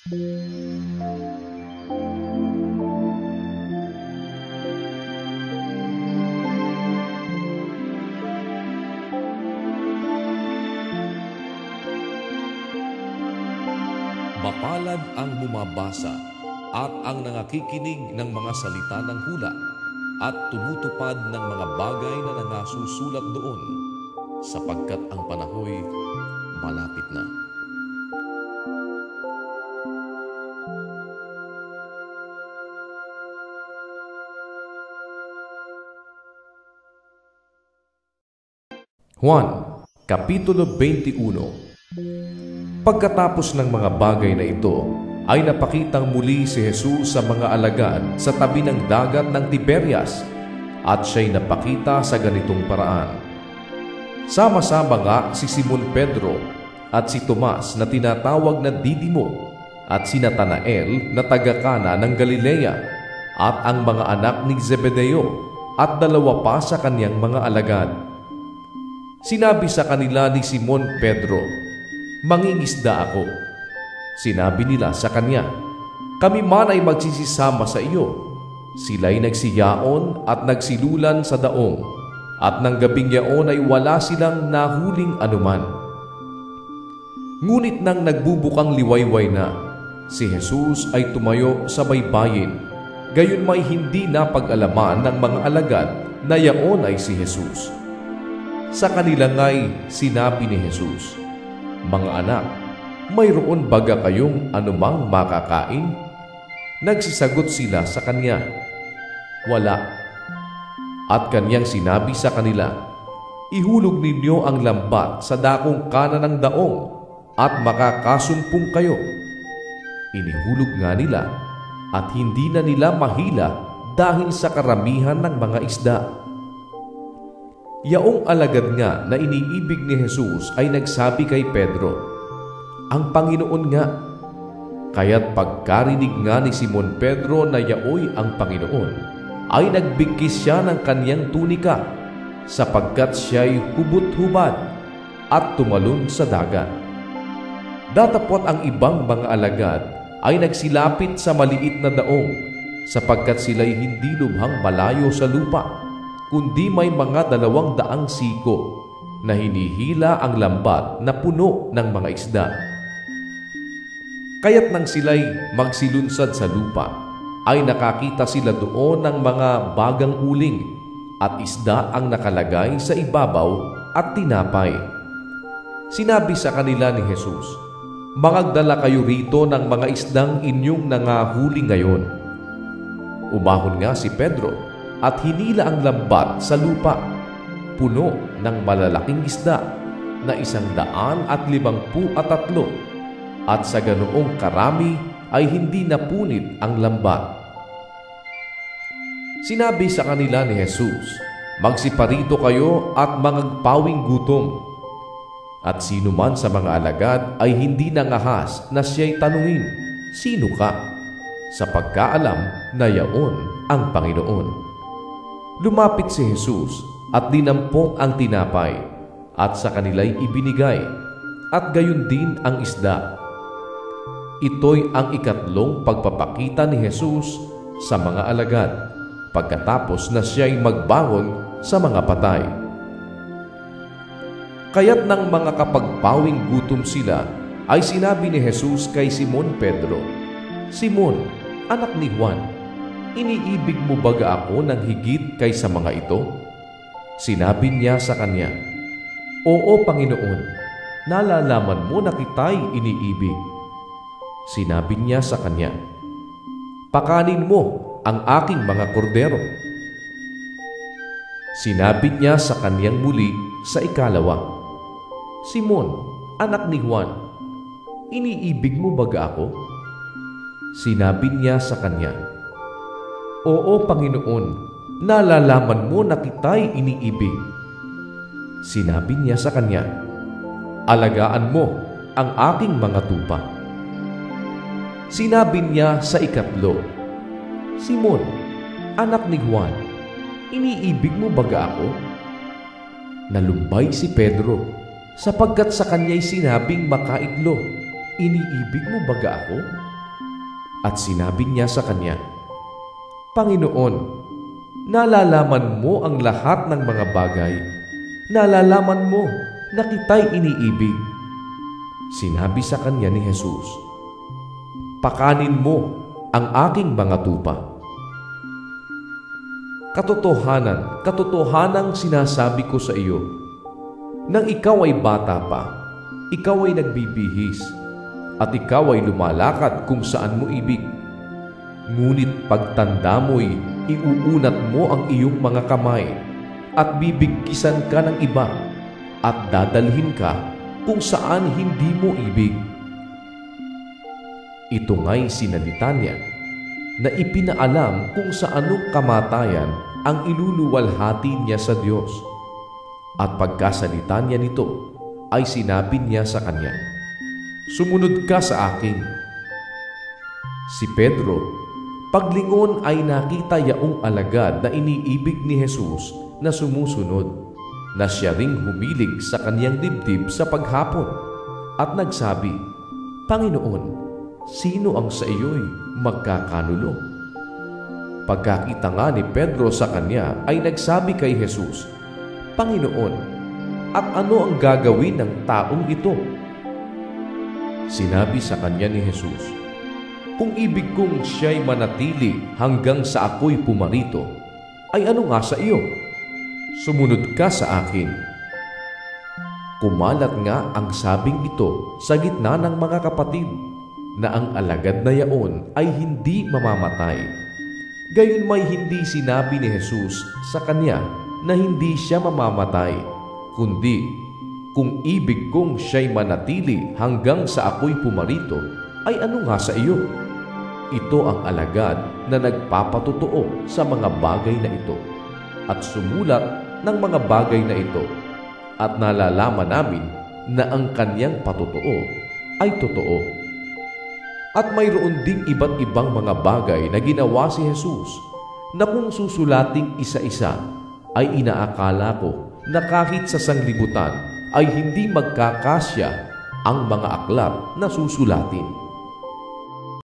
Mapalad ang bumabasa at ang nangakikinig ng mga salita ng hula at tumutupad ng mga bagay na nangasusulat doon, sapagkat ang panahoy malapit na. Juan, Kapitulo 21. Pagkatapos ng mga bagay na ito, ay napakitang muli si Jesus sa mga alagad sa tabi ng dagat ng Tiberias, at siya'y napakita sa ganitong paraan. Sama-sama nga si Simon Pedro at si Tomas na tinatawag na Didimo, at si Natanael na taga-Kana ng Galilea, at ang mga anak ni Zebedeo, at dalawa pa sa kaniyang mga alagad. Sinabi sa kanila ni Simon Pedro, "Mangingisda ako." Sinabi nila sa kanya, "Kami man ay magsisisama sa iyo." Sila'y nagsiyaon at nagsilulan sa daong, at ng gabing yaon ay wala silang nahuling anuman. Ngunit nang nagbubukang liwayway na, si Jesus ay tumayo sa baybayin, gayon may hindi napag-alaman ng mga alagad na yaon ay si Jesus. Sa kanila nga'y sinabi ni Jesus, "Mga anak, mayroon baga kayong anumang makakain?" Nagsisagot sila sa kanya, "Wala." At kanyang sinabi sa kanila, "Ihulog ninyo ang lambat sa dakong kanan ng daong, at makakasumpong kayo." Inihulog nga nila, at hindi na nila mahila dahil sa karamihan ng mga isda. Yaong alagad nga na iniibig ni Jesus ay nagsabi kay Pedro, "Ang Panginoon nga." Kaya't pagkarinig nga ni Simon Pedro na yaoy ang Panginoon, ay nagbigkis siya ng kaniyang tunika, sapagkat siya'y hubot-hubad, at tumalon sa dagat. Datapwat ang ibang mga alagad ay nagsilapit sa maliit na daong, sapagkat sila'y hindi lubhang malayo sa lupa, kundi may mga 200 siko na hinihila ang lambat na puno ng mga isda. Kaya't nang sila'y magsilunsad sa lupa, ay nakakita sila doon ng mga bagang uling, at isda ang nakalagay sa ibabaw at tinapay. Sinabi sa kanila ni Jesus, "Magdala kayo rito ng mga isdang inyong nangahuli ngayon." Umahon nga si Pedro at hinila ang lambat sa lupa, puno ng malalaking isda na 153, at sa ganoong karami ay hindi napunit ang lambat. Sinabi sa kanila ni Jesus, "Magsiparito kayo at mangagpawing gutom." At sino man sa mga alagad ay hindi nangahas na siya'y tanungin, "Sino ka?" sa pagkaalam na yaon ang Panginoon. Lumapit si Jesus at dinampok ang tinapay, at sa kanila'y ibinigay, at gayon din ang isda. Ito'y ang ikatlong pagpapakita ni Jesus sa mga alagad, pagkatapos na siya'y magbangon sa mga patay. Kaya't nang mga kapagpawing gutom sila, ay sinabi ni Jesus kay Simon Pedro, "Simon, anak ni Juan, iniibig mo baga ako ng higit kaysa mga ito?" Sinabi niya sa kanya, "Oo, Panginoon, nalalaman mo na kita'y iniibig." Sinabi niya sa kanya, "Pakanin mo ang aking mga kordero." Sinabi niya sa kaniyang muli sa ikalawa, "Simon, anak ni Juan, iniibig mo baga ako?" Sinabi niya sa kanya, "Oo, Panginoon, nalalaman mo na kita'y iniibig." Sinabi niya sa kanya, "Alagaan mo ang aking mga tupa." Sinabi niya sa ikatlo, "Simon, anak ni Juan, iniibig mo baga ako?" Nalumbay si Pedro, sapagkat sa kanya'y sinabing makaidlo, "Iniibig mo baga ako?" At sinabi niya sa kanya, Panginoon, nalalaman mo ang lahat ng mga bagay. Nalalaman mo na kita'y iniibig. Sinabi sa kanya ni Jesus, Pakanin mo ang aking mga tupa. Katotohanan, katotohanang sinasabi ko sa iyo, nang ikaw ay bata pa, ikaw ay nagbibihis, at ikaw ay lumalakad kung saan mo ibig. Ngunit pagtanda mo'y iuunat mo ang iyong mga kamay, at bibigkisan ka ng iba, at dadalhin ka kung saan hindi mo ibig. Ito nga'y sinalita niya, na ipinaalam kung sa anong kamatayan ang iluluwalhati niya sa Diyos. At pagkasalita niya nito, ay sinabi niya sa kanya, Sumunod ka sa akin. Si Pedro, paglingon ay nakita yaong alagad na iniibig ni Jesus na sumusunod, na siya ring humilig sa kaniyang dibdib sa paghapon, at nagsabi, Panginoon, sino ang sa iyo'y magkakanulo? Pagkakita nga ni Pedro sa kanya ay nagsabi kay Jesus, Panginoon, at ano ang gagawin ng taong ito? Sinabi sa kanya ni Jesus, Kung ibig kong siya'y manatili hanggang sa ako'y pumarito, ay ano nga sa iyo? Sumunod ka sa akin. Kumalat nga ang sabing ito sa gitna ng mga kapatid, na ang alagad na yaon ay hindi mamamatay. Gayon may hindi sinabi ni Jesus sa kanya na hindi siya mamamatay, kundi, kung ibig kong siya'y manatili hanggang sa ako'y pumarito, ay ano nga sa iyo? Ito ang alagad na nagpapatotoo sa mga bagay na ito, at sumulat ng mga bagay na ito, at nalalaman namin na ang kanyang patotoo ay totoo. At mayroon ding iba't ibang mga bagay na ginawa si Jesus, na kung susulating isa-isa, ay inaakala ko na kahit sa sanglibutan ay hindi magkakasya ang mga aklat na susulatin.